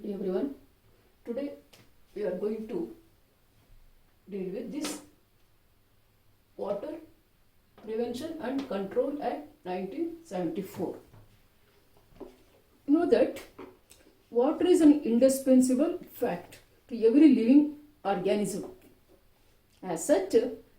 Everyone. Today we are going to deal with this Water Prevention and Control Act 1974. You know that water is an indispensable fact to every living organism. As such,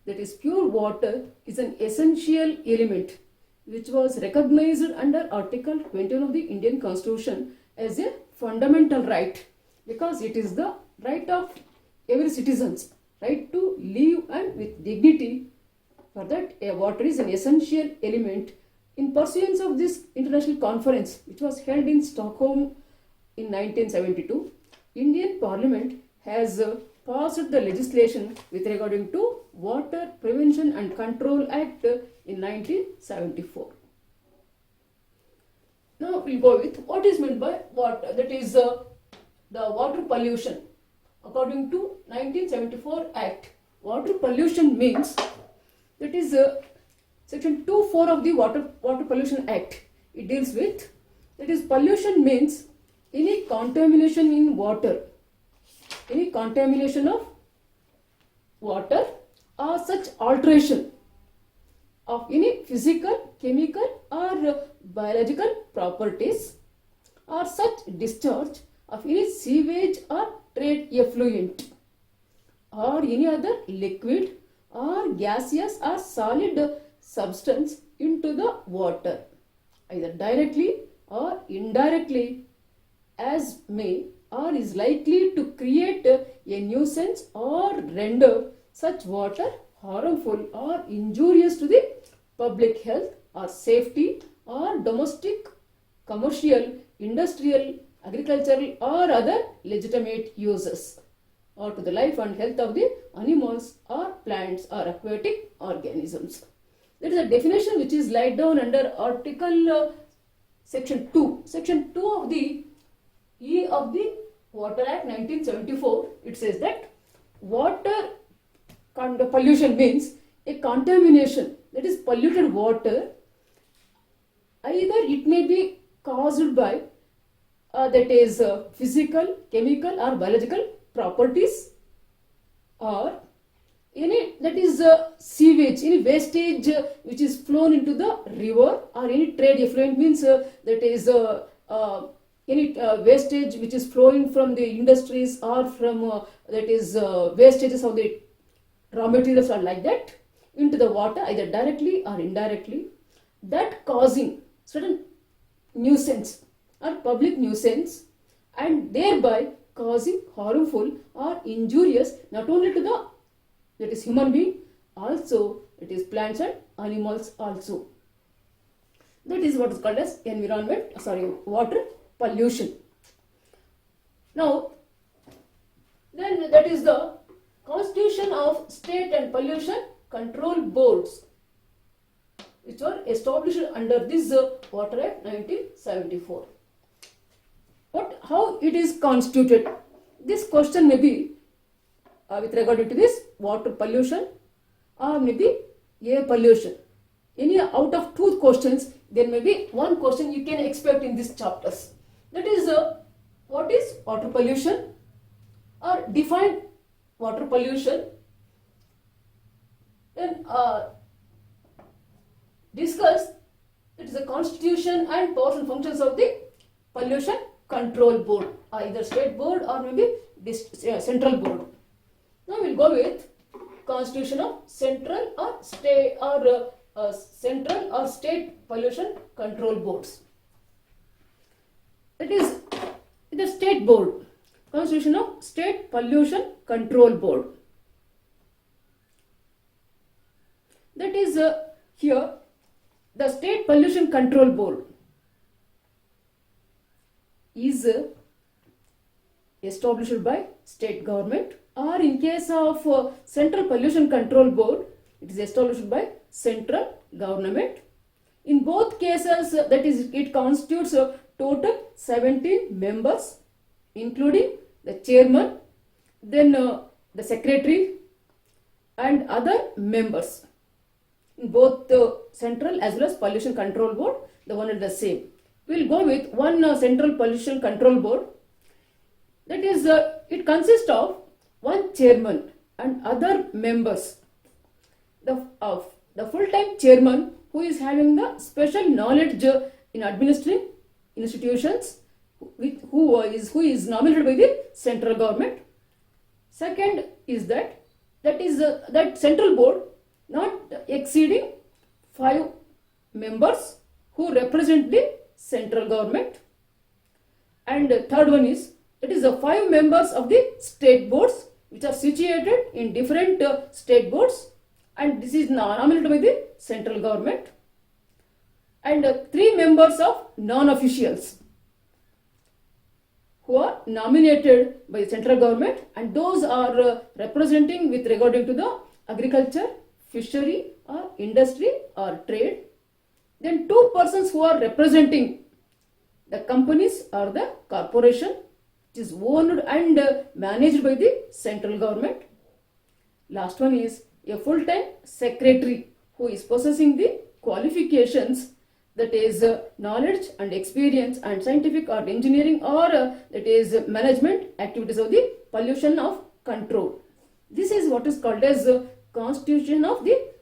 that is pure water is an essential element which was recognized under Article 21 of the Indian Constitution as a fundamental right, because it is the right of every citizen's right to live and with dignity. For that, water is an essential element. In pursuance of this international conference, which was held in Stockholm in 1972, Indian Parliament has passed the legislation with regarding to Water Prevention and Control Act in 1974. Now we'll go with what is meant by water, that is the water pollution. According to 1974 Act, water pollution means, that is section 2(4) of the Water Pollution Act. It deals with, that is, pollution means any contamination in water, any contamination of water or such alteration of any physical, chemical or biological properties, or such discharge of any sewage or trade effluent or any other liquid or gaseous or solid substance into the water, either directly or indirectly, as may or is likely to create a nuisance or render such water harmful or injurious to the public health or safety or domestic, commercial, industrial, agricultural or other legitimate uses, or to the life and health of the animals or plants or aquatic organisms. That is a definition which is laid down under Article Section 2. Section 2 of the E of the Water Act 1974, it says that water pollution means a contamination, that is polluted water, either it may be caused by that is physical, chemical or biological properties, or any, that is sewage, any wastage which is flown into the river, or any trade effluent means that is any wastage which is flowing from the industries or from that is wastages of the raw materials or like that into the water, either directly or indirectly, that causing certain nuisance or public nuisance, and thereby causing harmful or injurious not only to the, that is, human being, also it is plants and animals also. That is what is called as water pollution. Now, then that is the constitution of state and pollution control boards, which were established under this Water Act 1974. How it is constituted? This question may be with regard to this water pollution or maybe air pollution. Any out of two questions, there may be one question you can expect in these chapters. That is, what is water pollution, or define water pollution, then discuss it is the constitution and powers and functions of the pollution control board, either state board or maybe central board. Now we'll go with constitution of central or state pollution control boards. It is the state board, constitution of state pollution control board. That is here the state pollution control board is established by state government, or in case of central pollution control board, it is established by central government. In both cases, that is, it constitutes a total 17 members, including the chairman, then the secretary and other members. In both the central as well as pollution control board, the one is the same. We will go with one central pollution control board. it consists of one chairman and other members. The full-time chairman who is having the special knowledge in administering institutions, who is nominated by the central government. Second is that central board not exceeding 5 members who represent the central government. And third one is the 5 members of the state boards which are situated in different state boards, and this is nominated by the central government. And 3 members of non-officials who are nominated by the central government, and those are representing with regarding to the agriculture, fishery or industry or trade. Then 2 persons who are representing the companies or the corporation which is owned and managed by the central government. Last one is a full-time secretary who is possessing the qualifications, that is knowledge and experience and scientific or engineering or that is management activities of the pollution of control. This is what is called as constitution of the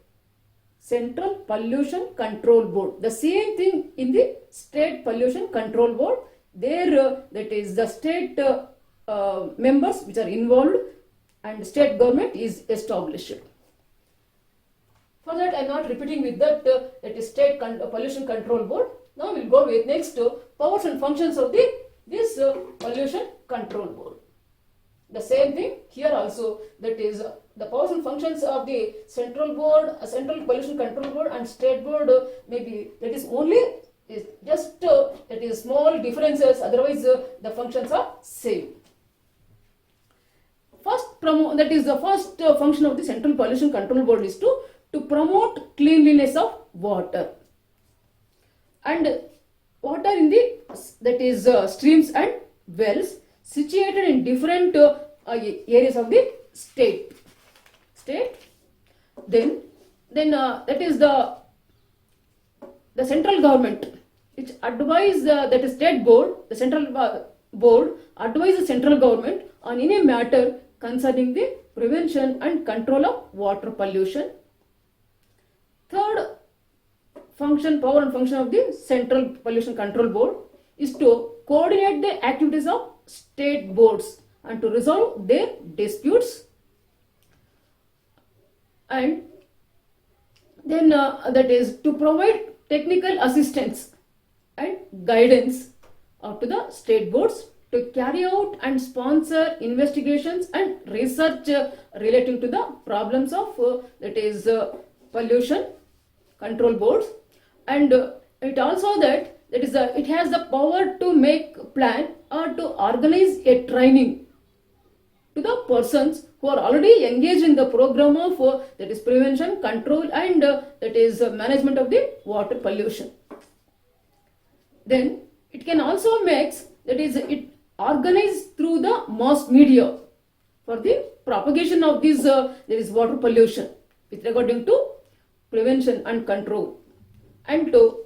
Central Pollution Control Board. The same thing in the State Pollution Control Board. There that is the state members which are involved and state government is established. For that I am not repeating with that that is State Pollution Control Board. Now we will go with next powers and functions of this Pollution Control Board. The same thing here also, that is the powers and functions of the central board, Central Pollution Control Board and state board maybe that is only just that is small differences, otherwise the functions are same. That is the first function of the Central Pollution Control Board is to promote cleanliness of water. And water in the that is streams and wells situated in different areas of the state. Then that is the central government which advise that is state board, the central board advise the central government on any matter concerning the prevention and control of water pollution. Third power and function of the Central Pollution Control Board is to coordinate the activities of state boards and to resolve their disputes. And then that is to provide technical assistance and guidance to the state boards to carry out and sponsor investigations and research relating to the problems of that is pollution control boards. And it also it has the power to make plan or to organize a training to the persons who are already engaged in the program of that is prevention, control and that is management of the water pollution. Then it can also make it organized through the mass media for the propagation of this there is water pollution with regarding to prevention and control, and to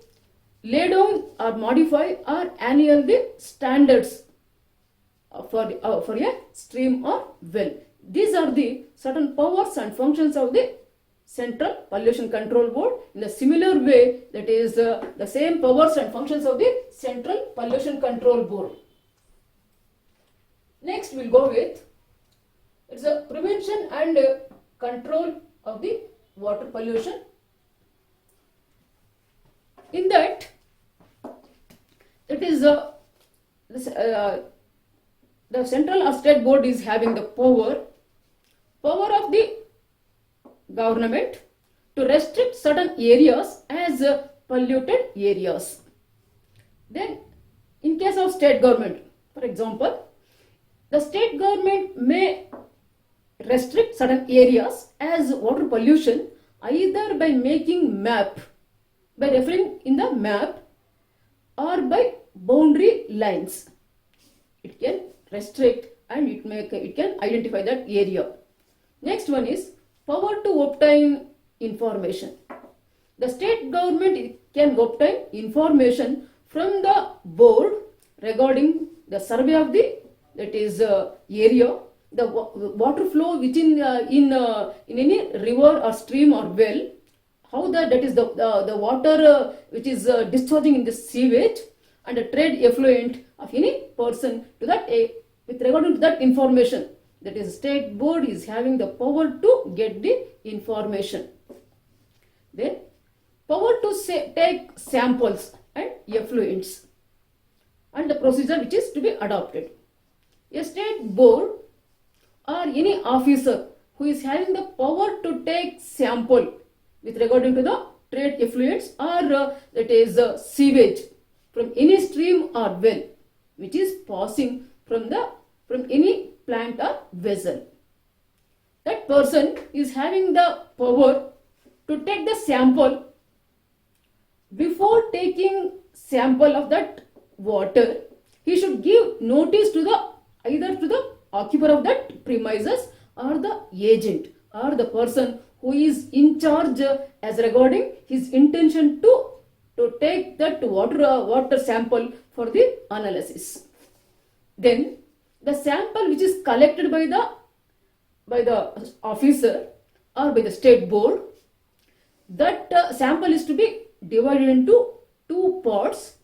lay down or modify or annul the standards for a stream or well. These are the certain powers and functions of the Central Pollution Control Board. In a similar way, that is the same powers and functions of the Central Pollution Control Board. Next we will go with it's a prevention and control of the water pollution. In that, it is the central or state board is having the power of the government to restrict certain areas as polluted areas. Then, in case of state government, for example, the state government may restrict certain areas as water pollution either by making map, by referring in the map or by boundary lines. It can restrict and it can identify that area. Next one is power to obtain information. The state government can obtain information from the board regarding the survey of the that is area, the water flow within in any river or stream or well, how that is the water which is discharging in the sewage and the trade effluent of any person to that with regard to that information, that is state board is having the power to get the information. Then power to take samples and effluents and the procedure which is to be adopted. A state board or any officer who is having the power to take sample with regard to the trade effluents or that is sewage from any stream or well which is passing from any plant or vessel. That person is having the power to take the sample. Before taking sample of that water, he should give notice to the either to the occupier of that premises or the agent or the person who is in charge as regarding his intention to take that water sample for the analysis. Then the sample which is collected by the officer or by the state board, that sample is to be divided into two parts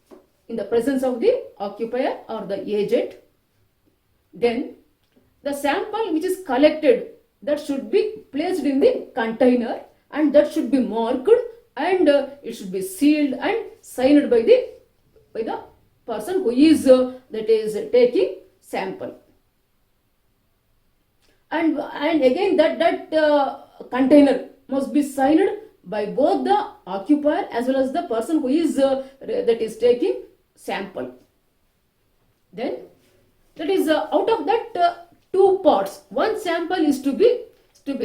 in the presence of the occupier or the agent. Then the sample which is collected, that should be placed in the container and that should be marked and it should be sealed and signed by the person who is that is taking sample. And again that container must be signed by both the occupier as well as the person who is that is taking sample. Then that is out of that two parts, one sample is to be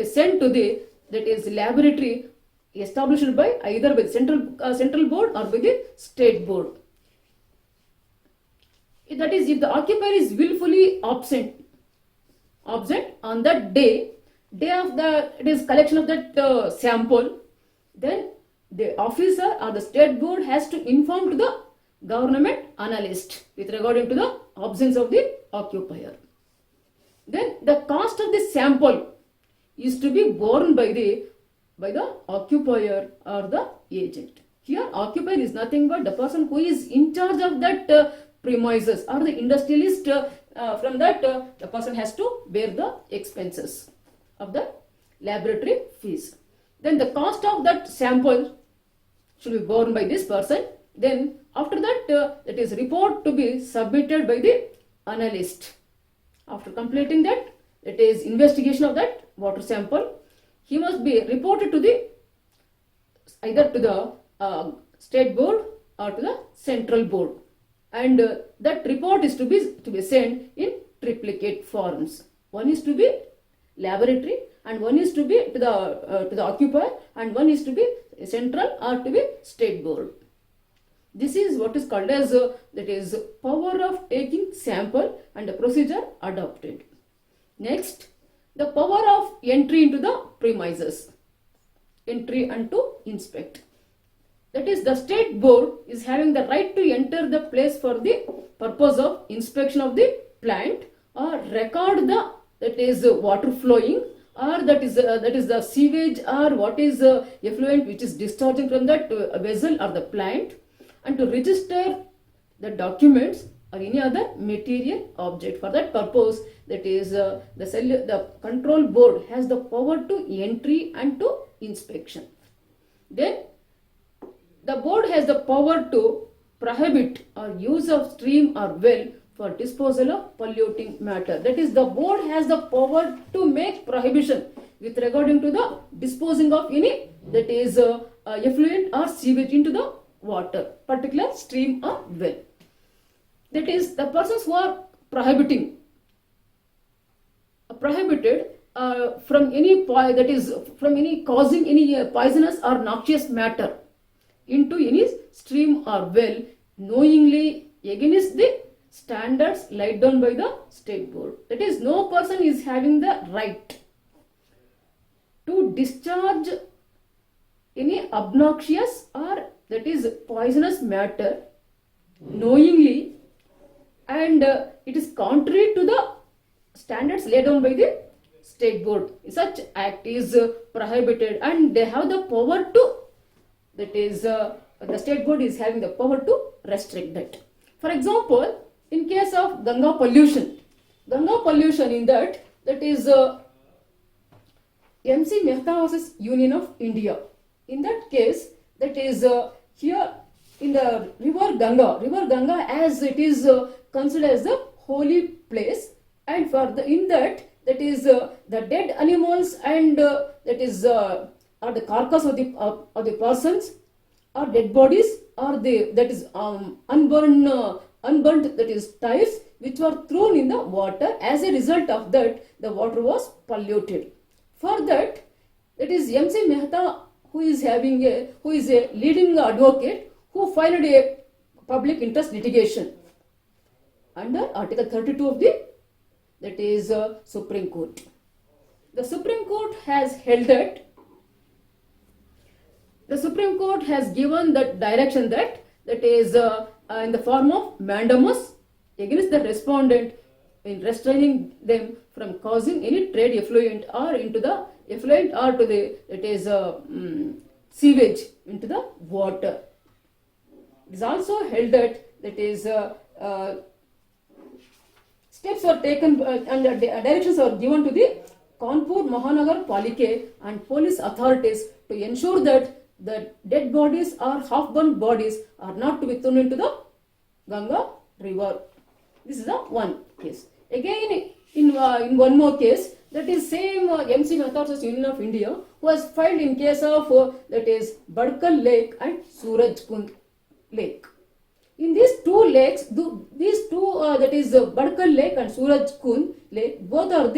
sent to the that is laboratory established by either by central board or by the state board. That is, if the occupier is willfully absent on that day of the it is collection of that sample, then the officer or the state board has to inform to the government analyst with regard to the absence of the occupier. Then the cost of the sample is to be borne by the occupier or the agent. Here occupier is nothing but the person who is in charge of that premises or the industrialist. From that the person has to bear the expenses of the laboratory fees. Then the cost of that sample should be borne by this person. Then after that it is report to be submitted by the analyst. After completing that, it is investigation of that water sample, he must be reported to the either to the state board or to the central board, and that report is to be sent in triplicate forms. One is to be laboratory and one is to be to the occupier and one is to be central or to be state board. This is what is called as that is power of taking sample and the procedure adopted. Next, the power of entry into the premises, entry and to inspect. That is, the state board is having the right to enter the place for the purpose of inspection of the plant or record the that is water flowing or that is the sewage or what is effluent which is discharging from that vessel or the plant, and to register the documents or any other material object. For that purpose, that is the control board has the power to entry and to inspection. Then the board has the power to prohibit or use of stream or well for disposal of polluting matter. That is, the board has the power to make prohibition with regarding to the disposing of any that is effluent or sewage into the water, particular stream or well. That is, the persons who are prohibited from any that is from any causing any poisonous or noxious matter into any stream or well knowingly against the standards laid down by the state board. That is, no person is having the right to discharge any obnoxious or that is poisonous matter knowingly and it is contrary to the standards laid down by the state board. Such act is prohibited, and they have the power to, that is the state board is having the power to restrict that. For example, in case of Ganga pollution in that is MC Mehta versus Union of India. In that case, that is here in the river Ganga, as it is considered as the holy place, and for the in that is the dead animals, and that is are the carcass of the persons, or dead bodies, or the that is unburned that is tires, which were thrown in the water. As a result of that, the water was polluted. For that is MC Mehta, who is a leading advocate, who filed a public interest litigation under Article 32 of the Supreme Court. The Supreme Court has held that the Supreme Court has given that direction that is in the form of mandamus against the respondent in restraining them from causing any trade effluent or into the effluent or to the sewage into the water. It is also held that steps were taken and directions were given to the Kanpur Mahanagar Palike and police authorities to ensure that the dead bodies or half-burnt bodies are not to be thrown into the Ganga river. This is the one case. Again, in one more case, that is same MC Mehta versus Union of India, who was filed in case of Badkal Lake and Surajkund Lake. In these two lakes, that is Badkal Lake and Surajkund Lake, both are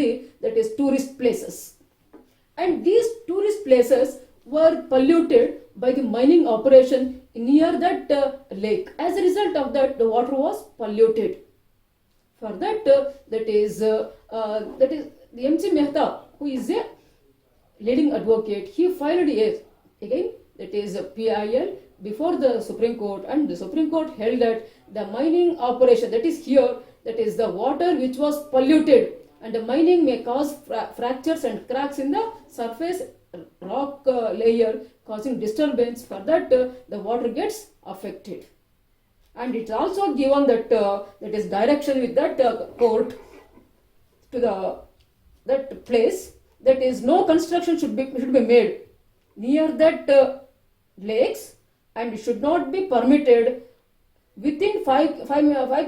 tourist places, and these tourist places were polluted by the mining operation near that lake. As a result of that, the water was polluted. For that, that is the MC Mehta, who is a leading advocate, he filed a PIL before the Supreme Court, and the Supreme Court held that the mining operation, that is the water which was polluted, and the mining may cause fractures and cracks in the surface rock layer, causing disturbance. For that, the water gets affected. And it's also given that is direction with that court to that place, that is no construction should be made near that lakes, and it should not be permitted within 5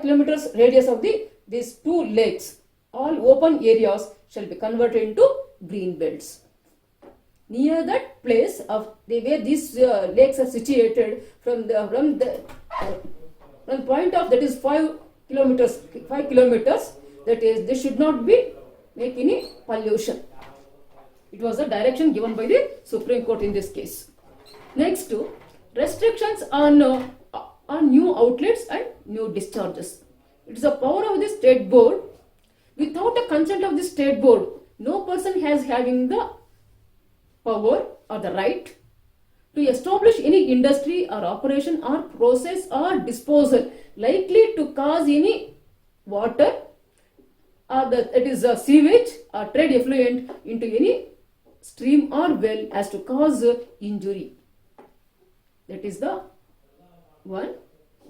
kilometers radius of these two lakes. All open areas shall be converted into green belts. Near that place of where these lakes are situated, from the point of that is 5 kilometers, that is, they should not be make any pollution. It was a direction given by the Supreme Court in this case. Next, restrictions on new outlets and new discharges. It is the power of the state board. Without the consent of the state board, no person having the power or the right to establish any industry or operation or process or disposal likely to cause any water or sewage or trade effluent into any stream or well as to cause injury. That is the one.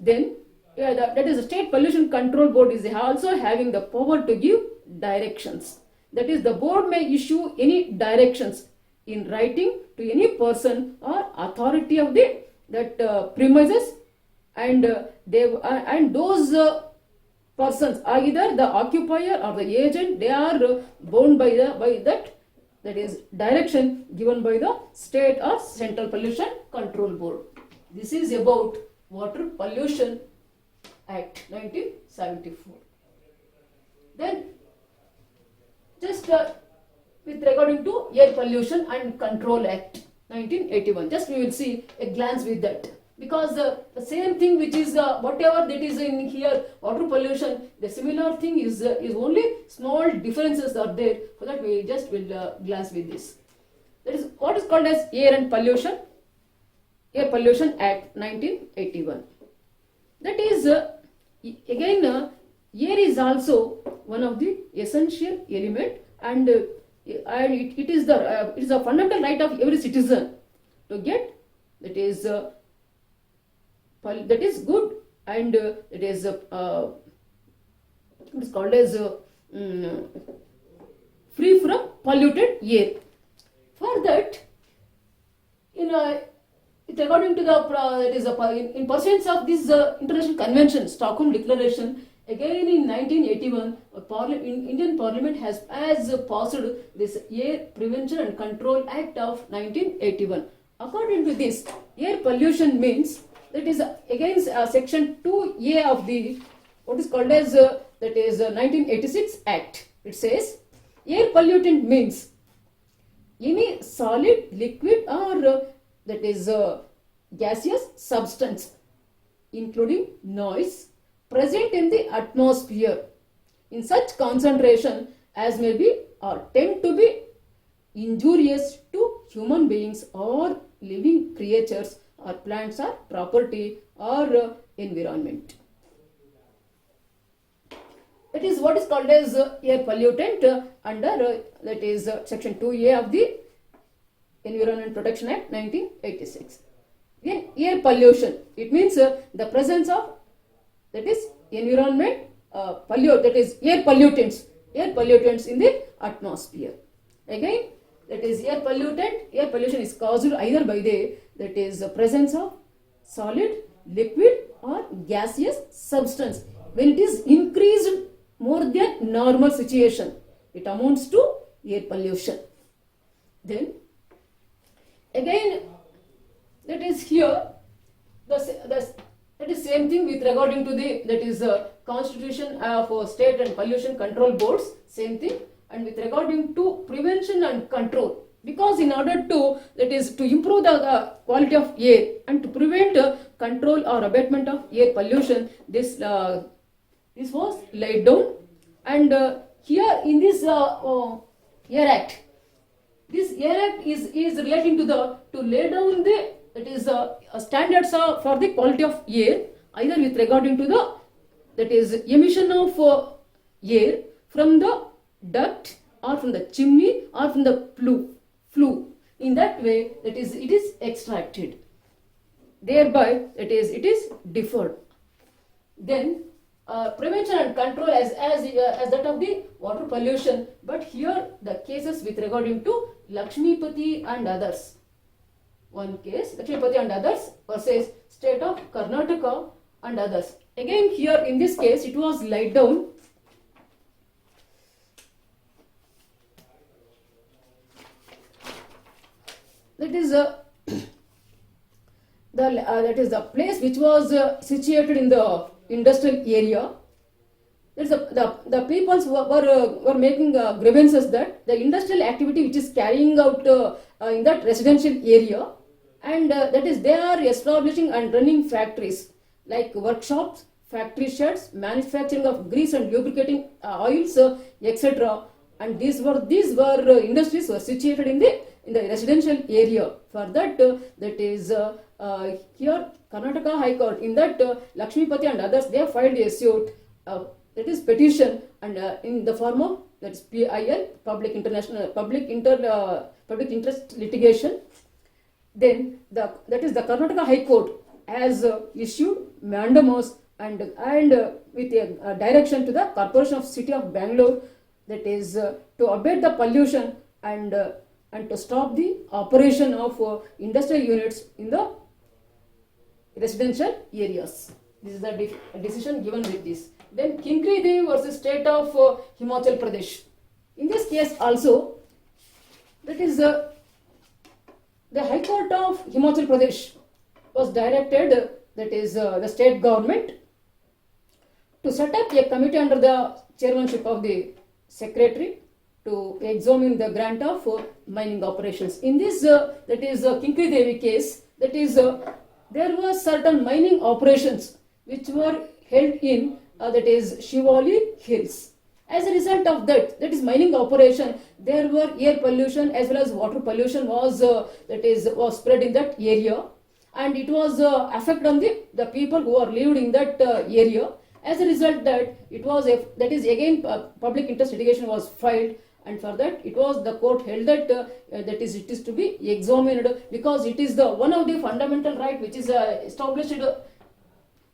Then that is the State Pollution Control Board is also having the power to give directions. That is, the board may issue any directions in writing to any person or authority of that premises, and those persons, either the occupier or the agent, they are bound by that is direction given by the State or Central Pollution Control Board. This is about Water Pollution Act 1974. Then just with regarding to Air Pollution and Control Act 1981, just we will see a glance with that, because the same thing which is whatever that is in here, water pollution, the similar thing is only small differences are there. For that we just will glance with this. That is what is called as Air Pollution Act 1981. That is again air is also one of the essential element, and it is a fundamental right of every citizen to get that is good, and it is it is called as free from polluted air. For that, according to in pursuance of this international convention, Stockholm Declaration, again in 1981, Indian Parliament has passed this Air Prevention and Control Act of 1981. According to this, air pollution means that is against section 2A of the what is called as 1986 Act. It says air pollutant means any solid, liquid, or gaseous substance, including noise, present in the atmosphere in such concentration as may be or tend to be injurious to human beings or living creatures or plants or property or environment. It is what is called as air pollutant under section 2A of the Environment Protection Act 1986. Then air pollution, it means the presence of environment air pollutants in the atmosphere. Again, that is air pollutant. Air pollution is caused either by the presence of solid, liquid, or gaseous substance. When it is increased more than normal situation, it amounts to air pollution. Then again, that is here that is same thing with regarding to the constitution for state and pollution control boards, same thing, and with regarding to prevention and control, because in order to improve the quality of air and to prevent control or abatement of air pollution, this was laid down. And here in this Air Act, this Air Act is relating to lay down the standards for the quality of air, either with regarding to the emission of air from the duct or from the chimney or from the flue. In that way, it is extracted. Thereby, it is deferred. Then prevention and control as that of the water pollution, but here the cases with regarding to Lakshmipati and others. One case, Lakshmipati and others versus state of Karnataka and others. Again here in this case it was laid down that is the place which was situated in the industrial area. The peoples were making grievances that the industrial activity which is carrying out in that residential area, and they are establishing and running factories like workshops, factory sheds, manufacturing of grease and lubricating oils, etc. And these were industries were situated in the residential area. For that, here Karnataka High Court, in that Lakshmipati and others, they have filed a suit, that is petition, and in the form of PIL, public interest litigation. Then the Karnataka High Court has issued mandamus and with a direction to the Corporation of City of Bangalore, that is to abate the pollution and to stop the operation of industrial units in the residential areas. This is the decision given with this. Then Kinkri Devi versus state of Himachal Pradesh. In this case also, that is the High Court of Himachal Pradesh was directed, that is the state government, to set up a committee under the chairmanship of the secretary to examine the grant of mining operations. In this Kinkri Devi case, there were certain mining operations which were held in Shivali Hills. As a result of that is mining operation, there were air pollution as well as water pollution was spread in that area, and it was affect on the people who are lived in that area. As a result, that is again public interest litigation was filed, and for that it was the court held that it is to be examined, because it is the one of the fundamental right which is established.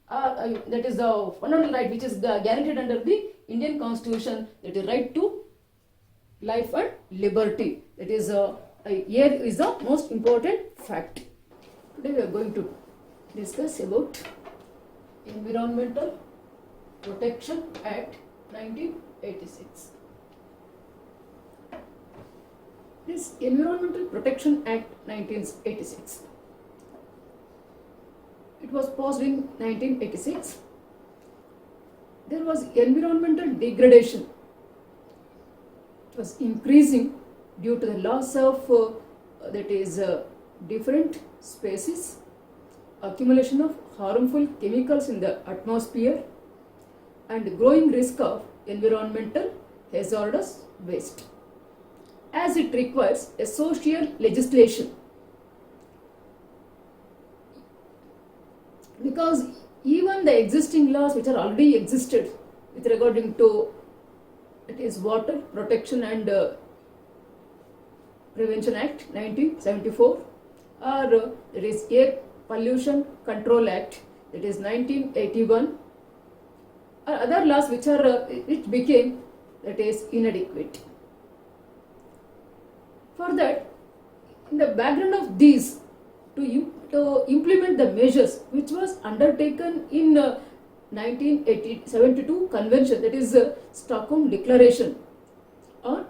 That is the fundamental right which is guaranteed under the Indian Constitution. That is right to life and liberty. That is here is the most important fact. Today we are going to discuss about Environmental Protection Act 1986. This Environmental Protection Act 1986. It was passed in 1986. There was environmental degradation. It was increasing due to the loss of different species, accumulation of harmful chemicals in the atmosphere, and growing risk of environmental hazardous waste, as it requires a social legislation. Because even the existing laws which are already existed with regarding to Water Protection and Prevention Act 1974, or there is Air Pollution Control Act, that is 1981, or other laws which became inadequate. For that, in the background of these, to implement the measures which was undertaken in 1972 Convention, that is Stockholm Declaration on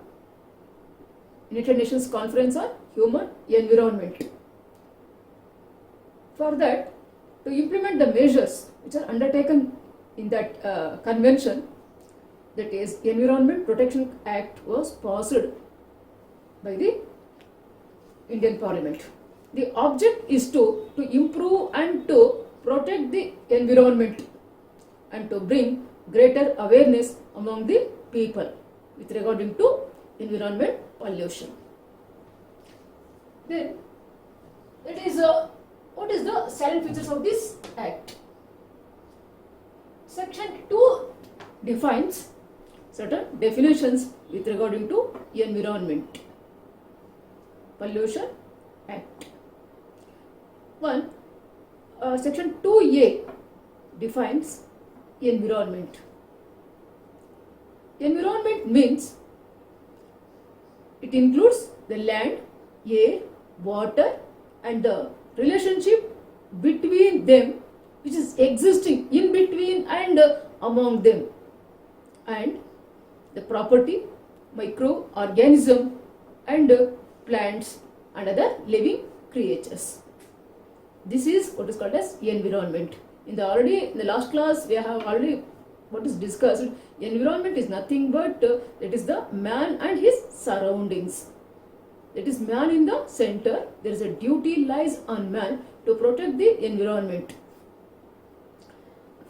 United Nations Conference on Human Environment. For that, to implement the measures which are undertaken in that convention, that is Environment Protection Act was passed by the Indian Parliament. The object is to improve and to protect the environment and to bring greater awareness among the people with regarding to environment pollution. Then, that is what is the salient features of this act? Section 2 defines certain definitions with regarding to environment pollution act. One, section 2A defines environment. Environment means it includes the land, air, water, and the relationship between them which is existing in between and among them, and the property, microorganism, and plants and other living creatures. This is what is called as environment. In the last class we have already what is discussed. Environment is nothing but that is the man and his surroundings. That is man in the center. There is a duty lies on man to protect the environment.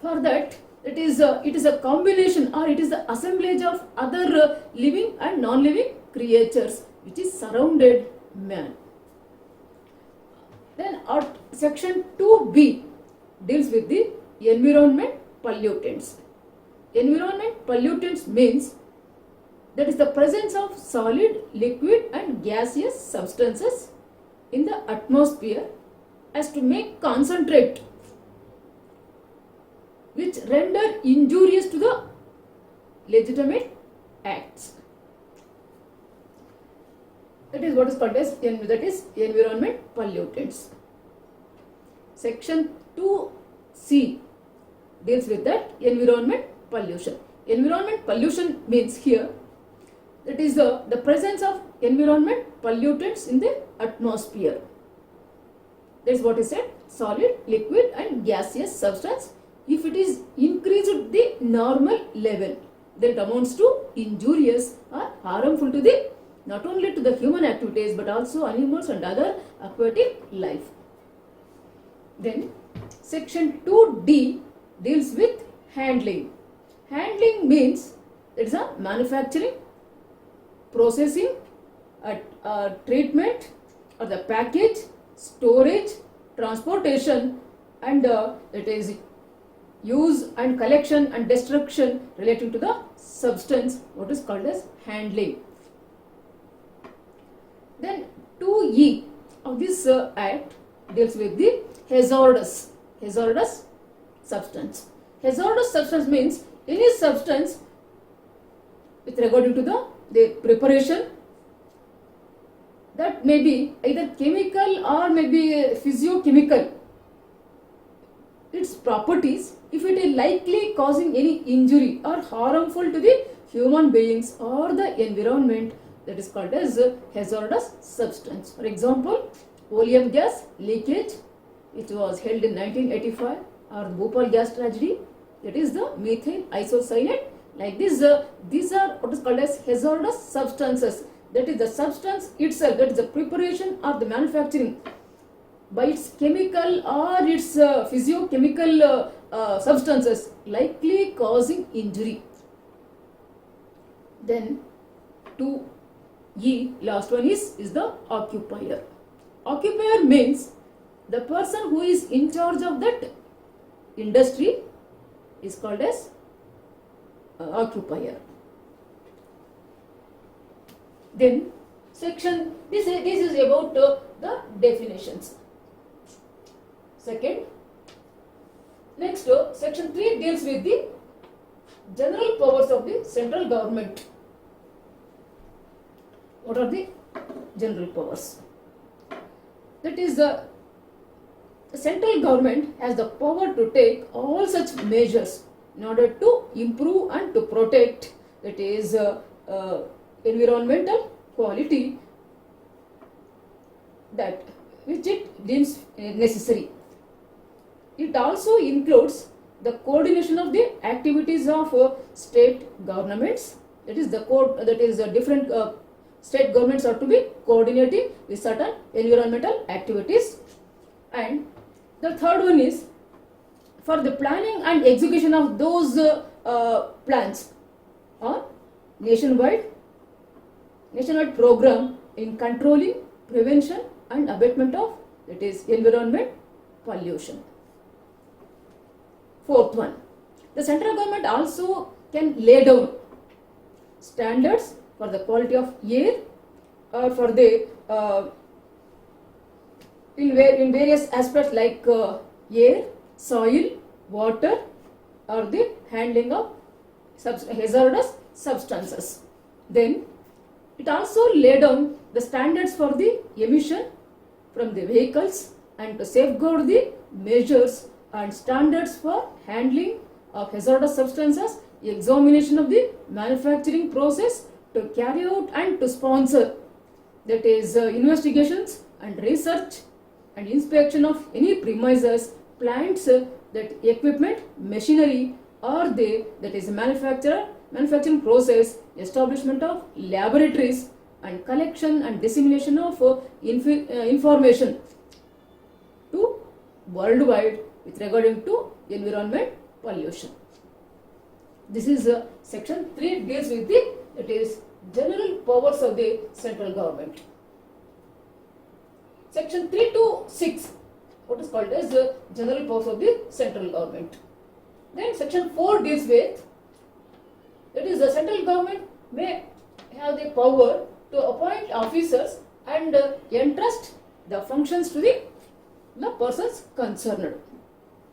For that, it is a combination, or it is the assemblage of other living and non-living creatures which is surrounded man. Then section 2B deals with the environment pollutants. Environment pollutants means that is the presence of solid, liquid and gaseous substances in the atmosphere as to make concentrate which render injurious to the legitimate acts. That is what is called as environment pollutants. Section 2C deals with that environment pollution. Environment pollution means here that is the presence of environment pollutants in the atmosphere. That is what is said, solid, liquid and gaseous substance. If it is increased to the normal level, then it amounts to injurious or harmful to the not only to the human activities but also animals and other aquatic life. Then section 2D deals with handling. Handling means it is a manufacturing, processing, treatment or the package, storage, transportation and it is use and collection and destruction relating to the substance, what is called as handling. Then 2E of this act deals with the hazardous substance. Hazardous substance means any substance with regard to the preparation that may be either chemical or maybe physiochemical. Its properties, if it is likely causing any injury or harmful to the human beings or the environment, that is called as hazardous substance. For example, oleum gas leakage, which was held in 1985, or Bhopal gas tragedy, that is the methyl isocyanate. Like this, these are what is called as hazardous substances. That is the substance itself, that is the preparation or the manufacturing by its chemical or its physiochemical substances likely causing injury. Then 2E, last one is the occupier. Occupier means the person who is in charge of that industry is called as occupier. Then section, this is about the definitions. Second, next section 3 deals with the general powers of the central government. What are the general powers? That is the central government has the power to take all such measures in order to improve and to protect, that is environmental quality, that which it deems necessary. It also includes the coordination of the activities of state governments. That is the different state governments are to be coordinating with certain environmental activities. And the third one is for the planning and execution of those plans or nationwide program in controlling, prevention and abatement of, that is, environment pollution. Fourth one, the central government also can lay down standards for the quality of air or for the in various aspects like air, soil, water, or the handling of hazardous substances. Then it also lay down the standards for the emission from the vehicles and to safeguard the measures and standards for handling of hazardous substances, examination of the manufacturing process, to carry out and to sponsor, that is investigations and research and inspection of any premises, plants, that equipment, machinery, or that is manufacturing process, establishment of laboratories, and collection and dissemination of information to worldwide with regarding to environment pollution. This is section 3 deals with the, that is, general powers of the central government. Section 3 to 6, what is called as the general powers of the central government. Then section 4 deals with, that is, the central government may have the power to appoint officers and entrust the functions to the persons concerned.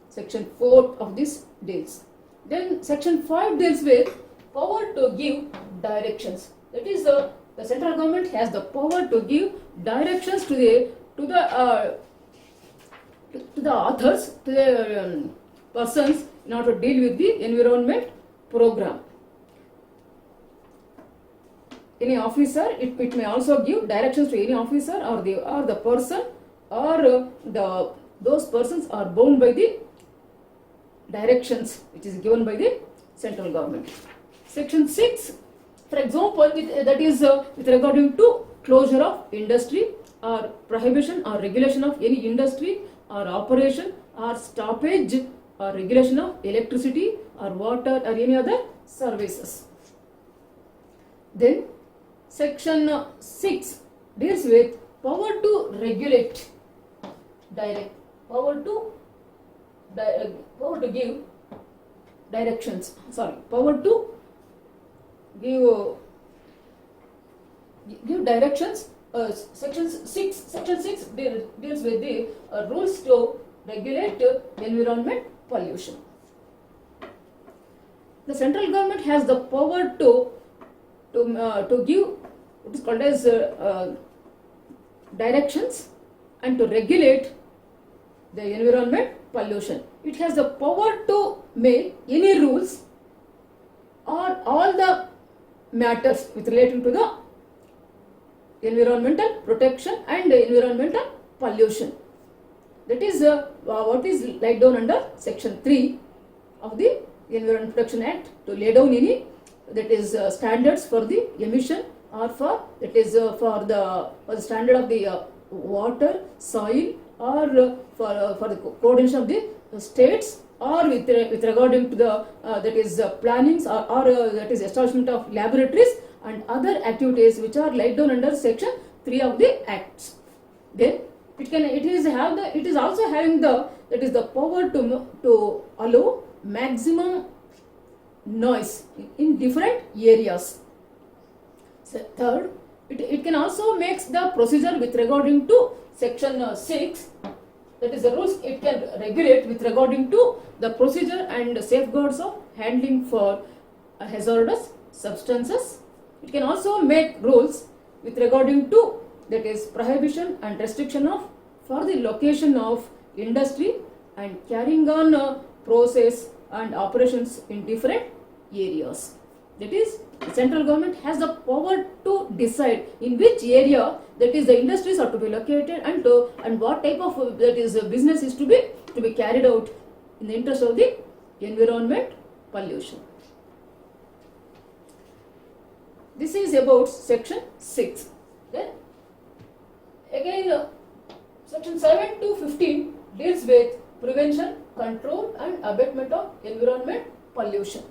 Section 4 of this deals. Then section 5 deals with power to give directions. That is, the central government has the power to give directions to the authors, to the persons in order to deal with the environment program. Any officer, it may also give directions to any officer or the person, or those persons are bound by the directions which is given by the central government. Section 6, for example, that is with regarding to closure of industry or prohibition or regulation of any industry or operation or stoppage or regulation of electricity or water or any other services. Then section 6 deals with power to regulate, power to give directions. Sorry, power to give directions. Section 6 deals with the rules to regulate environment pollution. The central government has the power to give what is called as directions and to regulate the environment pollution. It has the power to make any rules or all the matters with relating to the environmental protection and environmental pollution. That is what is laid down under section 3 of the Environment Protection Act, to lay down any standards for the emission or for the standard of the water, soil, or for the coordination of the states, or with regarding to the plannings or that is establishment of laboratories and other activities which are laid down under section 3 of the acts. Then it is also having the power to allow maximum noise in different areas. So third, it can also make the procedure with regarding to section 6, that is the rules it can regulate with regarding to the procedure and safeguards of handling for hazardous substances. It can also make rules with regarding to that is prohibition and restriction of for the location of industry and carrying on process and operations in different areas. That is, the central government has the power to decide in which area that is the industries are to be located and what type of business is to be carried out in the interest of the environment pollution. This is about section 6. Then again section 7 to 15 deals with prevention, control and abatement of environment pollution.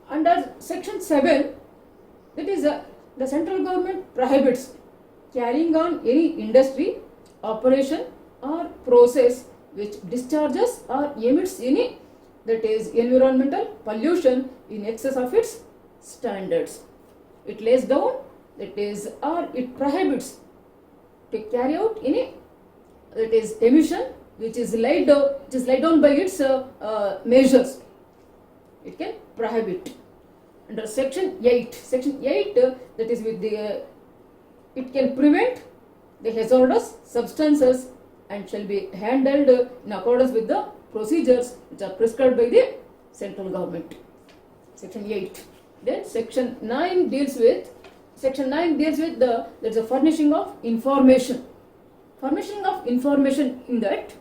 Under section 7, that is the central government prohibits carrying on any industry, operation or process which discharges or emits any that is environmental pollution in excess of its standards. It lays down that is or it prohibits to carry out any that is emission which is laid down by its measures. It can prohibit. Under section 8, that is with the it can prevent the hazardous substances and shall be handled in accordance with the procedures which are prescribed by the central government. Section 8. Then section 9 deals with the furnishing of information. Furnishing of information in that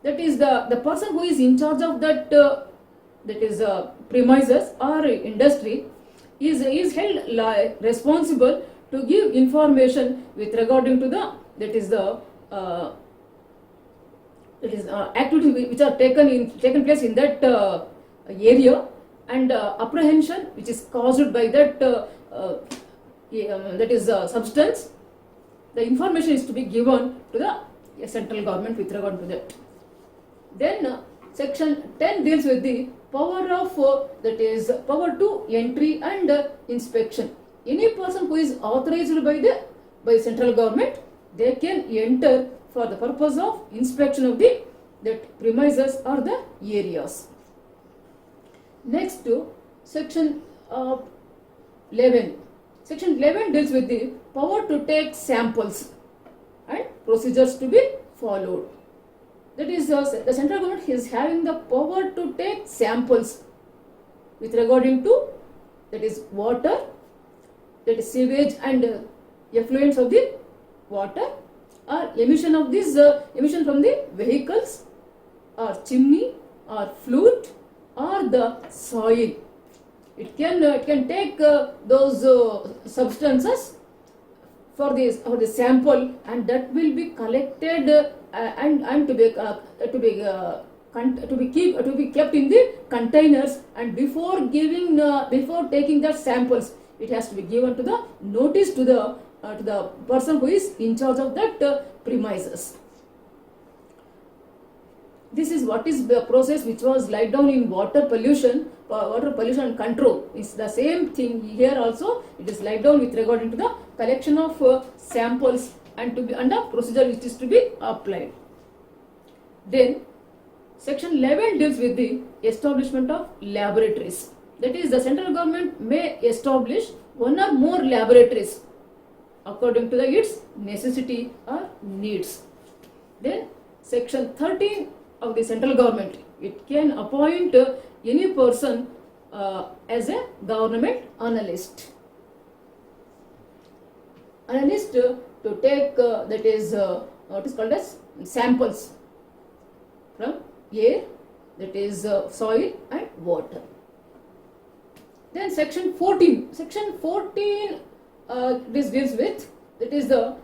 is the person who is in charge of that premises or industry is held responsible to give information with regarding to the activities which are taken place in that area and apprehension which is caused by that substance. The information is to be given to the central government with regard to that. Then section 10 deals with the power of power to entry and inspection. Any person who is authorized by central government, they can enter for the purpose of inspection of that premises or the areas. Next to section 11. Section 11 deals with the power to take samples and procedures to be followed. That is, the central government is having the power to take samples with regarding to that is water, that is sewage and effluents of the water, or emission of this emission from the vehicles or chimney or flute or the soil. It can take those substances for the sample, and that will be collected and to be kept in the containers, and before taking the samples, it has to be given to the notice to the person who is in charge of that premises. this is what is the process which was laid down in water pollution control. It's the same thing here also. It is laid down with regard to the collection of samples and to be under procedure which is to be applied. Then section 11 deals with the establishment of laboratories. That is, the central government may establish one or more laboratories according to its necessity or needs. Then section 13 of the central government, it can appoint any person as a government analyst. To take that is what is called as samples from air, that is soil and water. Then section 14. Section 14 this deals with, that is the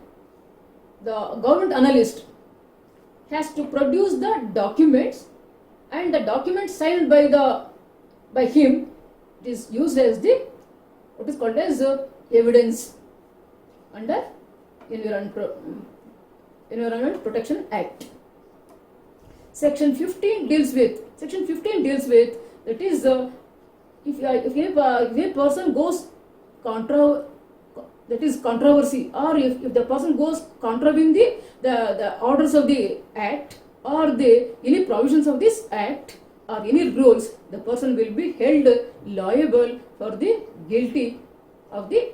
government analyst has to produce the documents, and the documents signed by him is used as the what is called as evidence under Environment Protection Act. Section 15 deals with that is if a person goes controversy, or if the person goes contravening the orders of the act or any provisions of this act or any rules, the person will be held liable for the guilty of the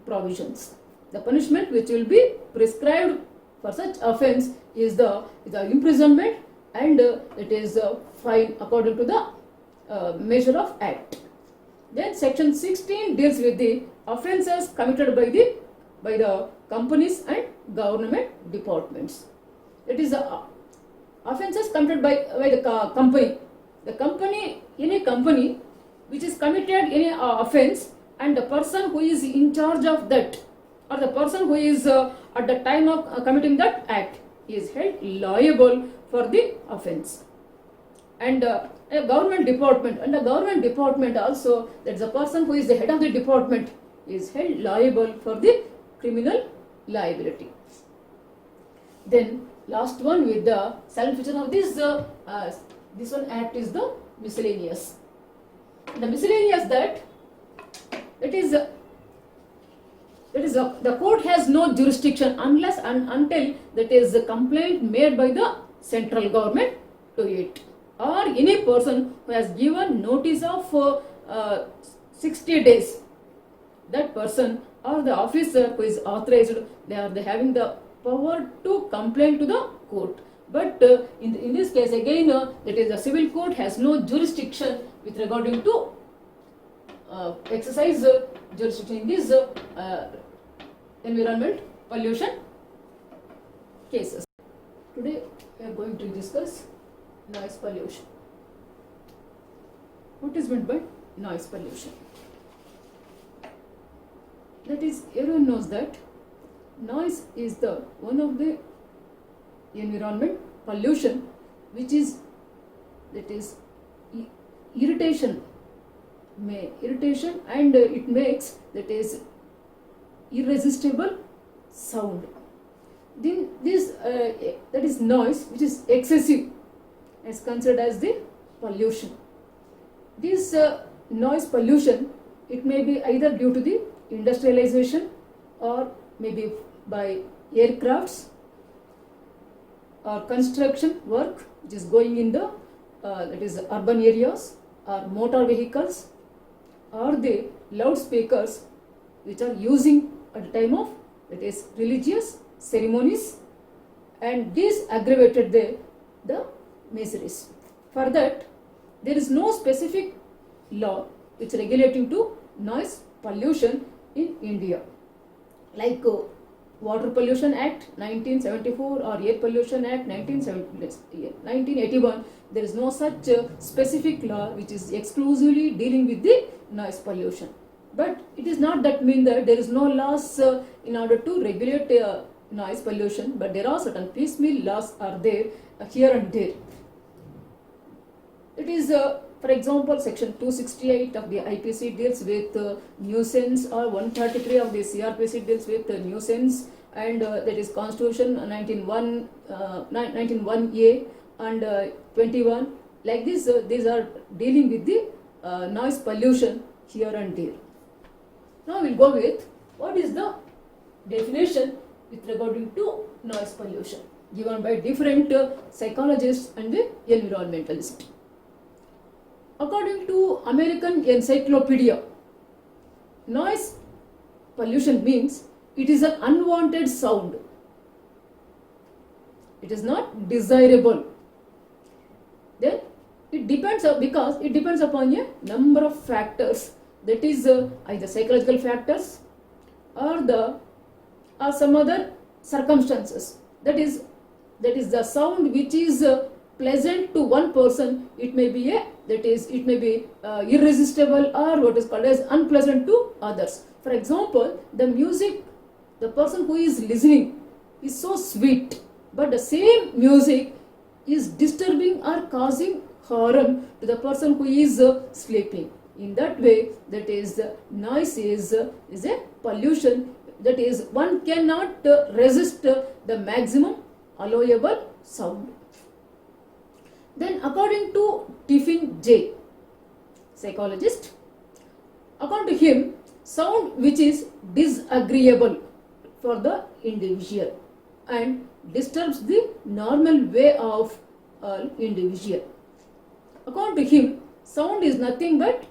provisions. The punishment which will be prescribed for such offence is the imprisonment, and it is fine according to the measure of act. Then section 16 deals with the offences committed by the companies and government departments. It is the offences committed by the company. The company, any company which is committed any offence, and the person who is in charge of that, or the person who is at the time of committing that act, is held liable for the offence. And a government department also, that's the person who is the head of the department is held liable for the criminal liability. Then last one with the silent feature of this one act is the miscellaneous. The miscellaneous that is the court has no jurisdiction unless and until that is a complaint made by the central government to it, or any person who has given notice of 60 days. That person or the officer who is authorized, they are having the power to complain to the court. But in this case again, that is the civil court has no jurisdiction with regarding to exercise jurisdiction in these environment pollution cases. Today we are going to discuss noise pollution. What is meant by noise pollution? That is, everyone knows that noise is the one of the environment pollution which is, that is irritation, and it makes, that is irresistible sound. Then this that is noise which is excessive is considered as the pollution. This noise pollution, it may be either due to the industrialization, or maybe by aircrafts or construction work which is going in the that is urban areas, or motor vehicles, or the loudspeakers which are using at the time of, that is religious ceremonies, and this aggravated the miseries. For that, there is no specific law which regulating to noise pollution in India, like Water Pollution Act 1974 or Air Pollution Act 1981. There is no such specific law which is exclusively dealing with the noise pollution. But it is not that mean that there is no laws in order to regulate noise pollution, but there are certain piecemeal laws are there here and there. It is for example, section 268 of the IPC deals with nuisance, or 133 of the CRPC deals with nuisance, and that is Constitution 1901A and 21. Like this, these are dealing with the noise pollution here and there. Now we'll go with what is the definition with regarding to noise pollution given by different psychologists and the environmentalists. According to American Encyclopedia, noise pollution means it is an unwanted sound. It is not desirable. Then it depends because it depends upon a number of factors, that is either psychological factors or some other circumstances. That is the sound which is pleasant to one person, it may be irresistible, or what is called as unpleasant to others. For example, the music, the person who is listening is so sweet, but the same music is disturbing or causing harm to the person who is sleeping. In that way, that is noise is a pollution, that is one cannot resist the maximum allowable sound. Then according to Tiffin J, psychologist, according to him, sound which is disagreeable for the individual and disturbs the normal way of individual. According to him, sound is nothing but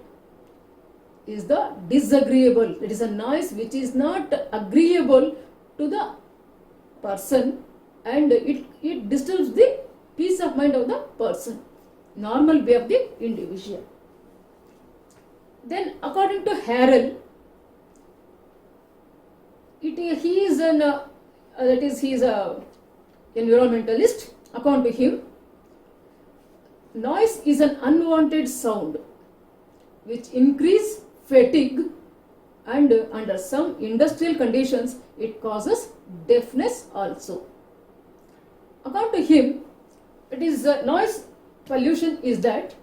is the disagreeable. It is a noise which is not agreeable to the person, and it disturbs the peace of mind of the person, normal way of the individual. Then according to Harrell, he is a environmentalist. According to him, noise is an unwanted sound which increase fatigue, and under some industrial conditions it causes deafness also. According to him, it is noise pollution is that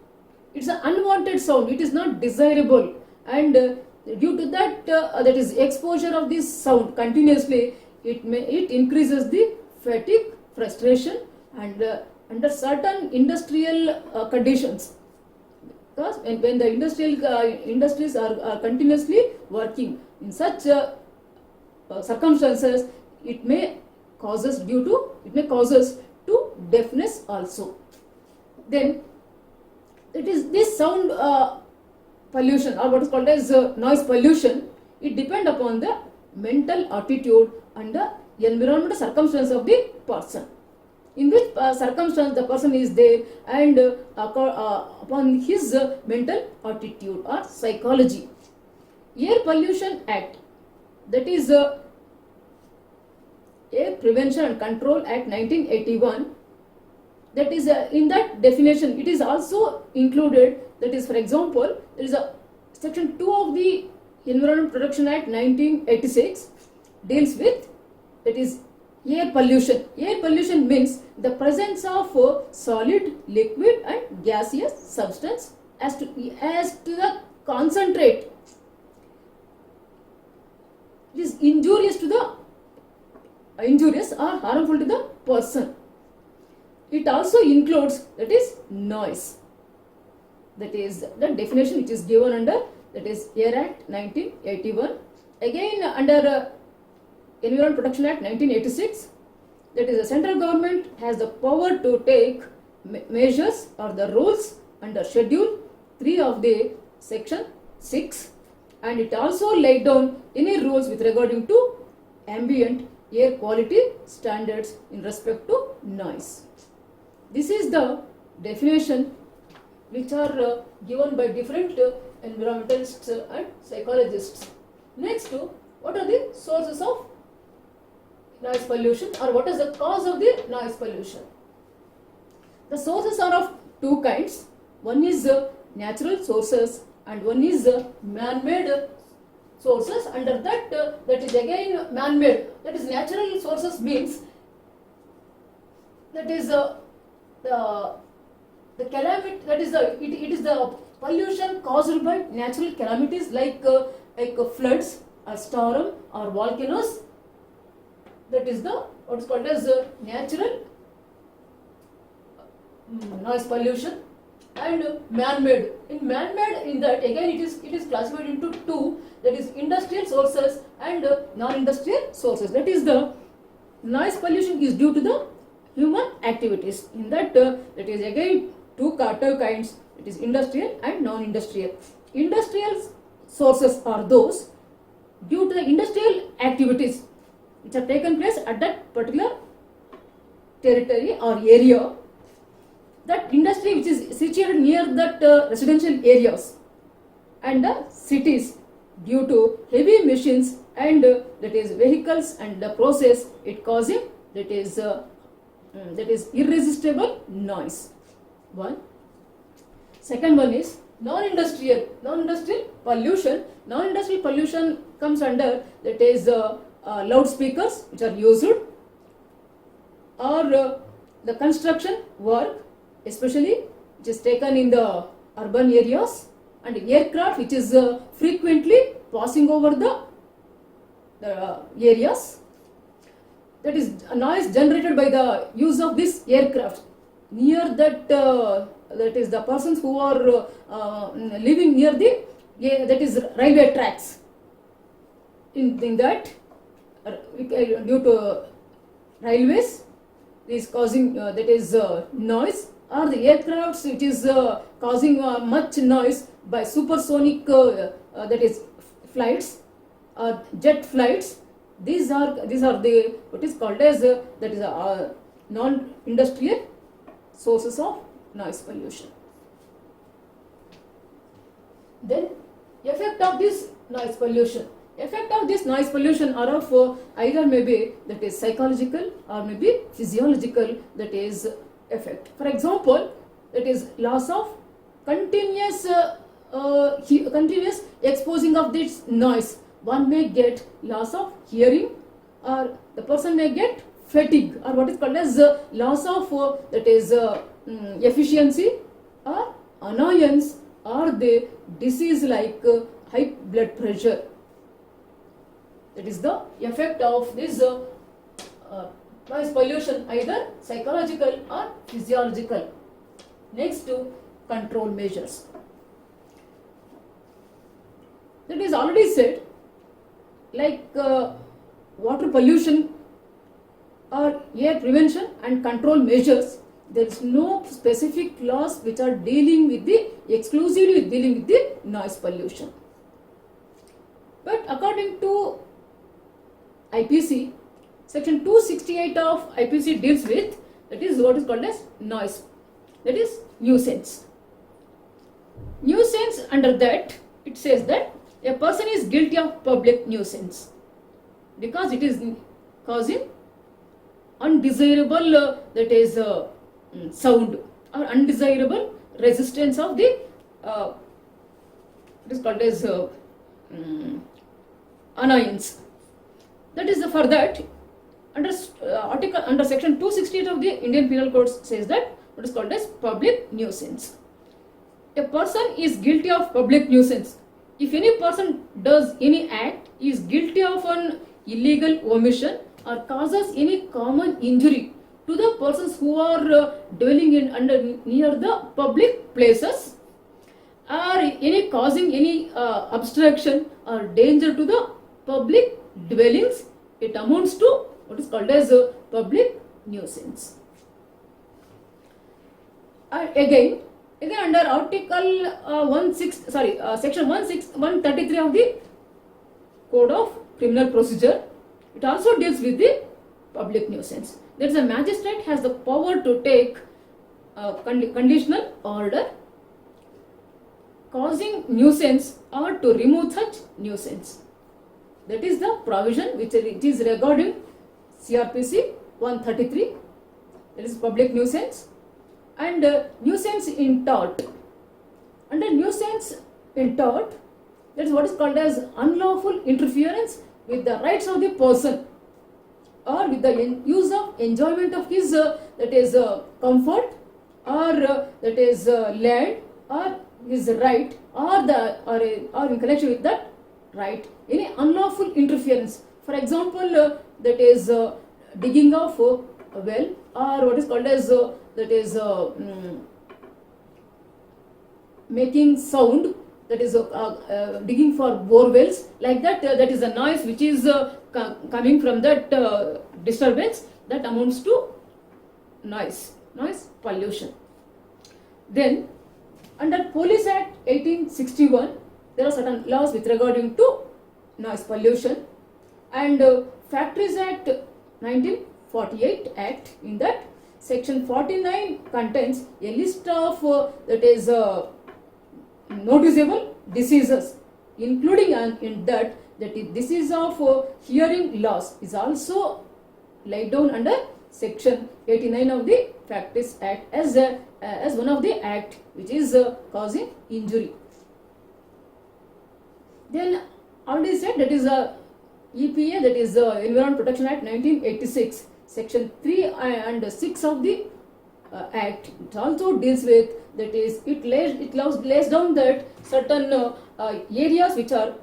it's an unwanted sound, it is not desirable, and due to that that is exposure of this sound continuously, it increases the fatigue, frustration, and under certain industrial conditions, because when the industries are continuously working in such circumstances, it may causes to deafness also. Then it is this sound pollution, or what is called as noise pollution, it depends upon the mental attitude and the environmental circumstance of the person, in which circumstance the person is there, and upon his mental attitude or psychology. Air Pollution Act, that is Air Prevention and Control Act 1981, that is in that definition it is also included, that is, for example, there is a section 2 of the Environment Protection Act 1986 deals with, that is, air pollution. Air pollution means the presence of solid, liquid and gaseous substance as to the concentrate. It is injurious or harmful to the person. It also includes, that is, noise. That is the definition which is given under, that is, Air Act 1981. Again under Environment Protection Act 1986, that is, the central government has the power to take measures or the rules under Schedule 3 of the Section 6, and it also laid down any rules with regarding to ambient air quality standards in respect to noise. This is the definition which are given by different environmentalists and psychologists. Next, what are the sources of noise pollution, or what is the cause of the noise pollution? The sources are of two kinds. One is natural sources and one is man-made sources. Under that, that is again man-made. That is, natural sources means, that is the calamity, that is it is the pollution caused by natural calamities like floods or storm or volcanoes. That is the what is called as natural noise pollution, and man-made. In man-made, in that again it is classified into two, that is industrial sources and non-industrial sources. That is the noise pollution is due to the human activities. In that that is again two kinds. It is industrial and non-industrial. Industrial sources are those due to the industrial activities which have taken place at that particular territory or area, that industry which is situated near that residential areas and the cities, due to heavy machines and that is vehicles and the process, it causing that is irresistible noise. One. Second one is non-industrial pollution. Non-industrial pollution comes under that is loudspeakers which are used, or the construction work, especially which is taken in the urban areas, and aircraft which is frequently passing over the areas. That is a noise generated by the use of this aircraft near that that is the persons who are living near the that is railway tracks. In that due to railways is causing that is noise, or the aircrafts which is causing much noise by supersonic that is flights, jet flights. These are the what is called as that is non-industrial sources of noise pollution. Then effect of this noise pollution. Effect of this noise pollution are of either maybe that is psychological or maybe physiological, that is effect. For example, that is loss of continuous exposing of this noise. One may get loss of hearing, or the person may get fatigue, or what is called as loss of that is efficiency or annoyance, or the disease like high blood pressure. That is the effect of this noise pollution, either psychological or physiological. Next to control measures. That is already said, like water pollution or air prevention and control measures, there is no specific laws which are exclusively dealing with the noise pollution. But according to IPC, section 268 of IPC deals with, that is what is called as noise, that is nuisance. Nuisance, under that it says that a person is guilty of public nuisance because it is causing undesirable that is sound or undesirable resistance of the it is called as annoyance. That is for that under section 268 of the Indian Penal Code says that what is called as public nuisance. A person is guilty of public nuisance if any person does any act, is guilty of an illegal omission or causes any common injury to the persons who are dwelling near the public places, or any causing any obstruction or danger to the public dwellings, it amounts to what is called as public nuisance. Again under article section 133 of the Code of Criminal Procedure, it also deals with the public nuisance. That is, a magistrate has the power to take conditional order causing nuisance or to remove such nuisance. That is the provision which it is regarding CRPC 133, that is public nuisance. And nuisance in tort. Under nuisance in tort, that is what is called as unlawful interference with the rights of the person or with the use of enjoyment of his that is comfort or that is land or his right or in connection with that right, any unlawful interference. For example, that is digging of a well, or what is called as that is making sound, that is digging for bore wells, like that, that is a noise which is coming from that disturbance, that amounts to noise pollution. Then under Police Act 1861, there are certain laws with regarding to noise pollution, and Factories Act 1948 Act, in that section 49 contains a list of that is noticeable diseases, including in that disease of hearing loss is also laid down under section 89 of the Factories Act as one of the act which is causing injury. Then already said, that is EPA, that is Environment Protection Act 1986, section 3 and 6 of the act. It also deals with, that is, it lays down that certain areas which are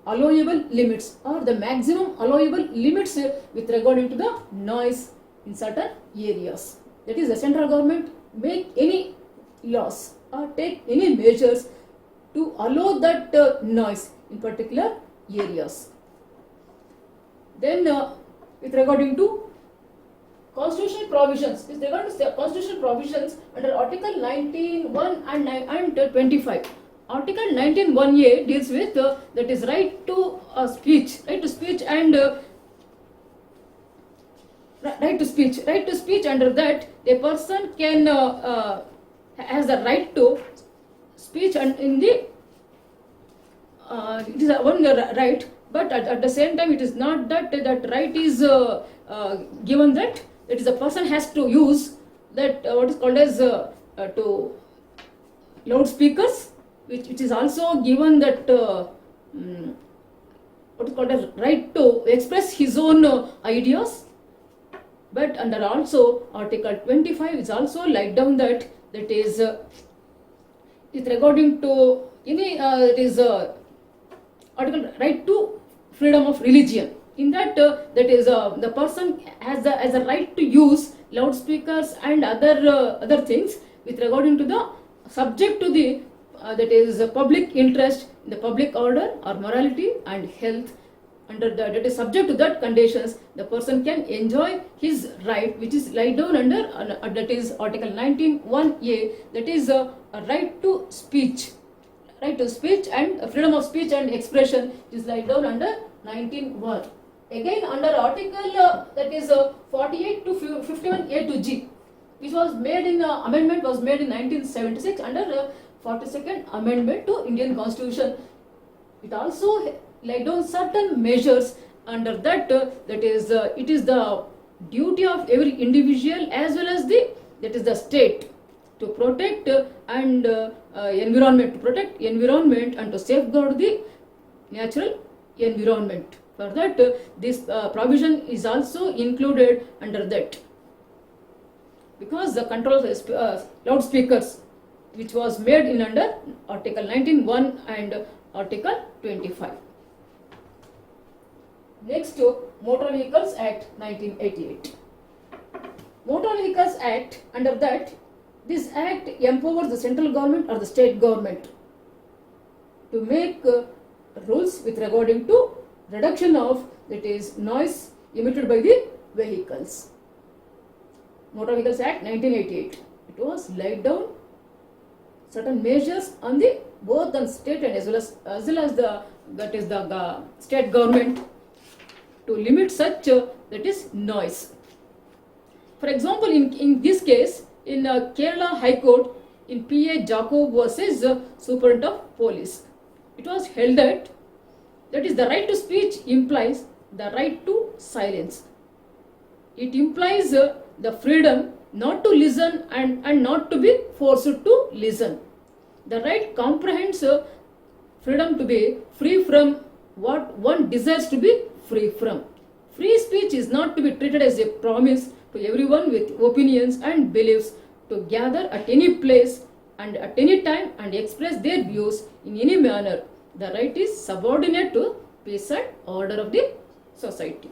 allowable limits, or the maximum allowable limits with regarding to the noise in certain areas. That is, the central government make any laws or take any measures to allow that noise in particular areas. Then with regarding to constitutional provisions, with regard to constitutional provisions under Article 19(1) and 25. Article 19(1)(a) deals with that is right to speech, right to speech and right to speech. Under that, a person can has the right to speech, and in the it is one right, but at the same time it is not that right is given, that it is a person has to use that what is called as to loudspeakers, which is also given that what is called as right to express his own ideas. But under also Article 25 is also laid down that is with regarding to any it is article right to freedom of religion. In that that is the person has a right to use loudspeakers and other things with regarding to the subject to the that is public interest, the public order or morality and health. Under that is subject to that conditions, the person can enjoy his right, which is laid down under that is Article 19(1)(a), that is a right to speech. Right to speech and freedom of speech and expression is laid down under 19(1). Again under Article that is 48 to 51(a) to G, which was made in amendment was made in 1976 under 42nd Amendment to Indian Constitution. It also laid down certain measures under that that is it is the duty of every individual as well as the state to protect and environment and to safeguard the natural environment. For that this provision is also included under that, because the control of loudspeakers which was made in under Article 19(1) and Article 25. Next to Motor Vehicles Act 1988. Motor Vehicles Act, under that, this act empowers the central government or the state government to make rules with regarding to reduction of that is noise emitted by the vehicles. Motor Vehicles Act 1988. It was laid down certain measures on the both on state and as well as the that is the state government to limit such that is noise. For example, in this case, in Kerala High Court, in P.A. Jacob versus Superintendent of Police, it was held that is the right to speech implies the right to silence. It implies the freedom not to listen and not to be forced to listen. The right comprehends freedom to be free from what one desires to be free from. Free speech is not to be treated as a promise to everyone with opinions and beliefs to gather at any place and at any time and express their views in any manner. The right is subordinate to peace and order of the society.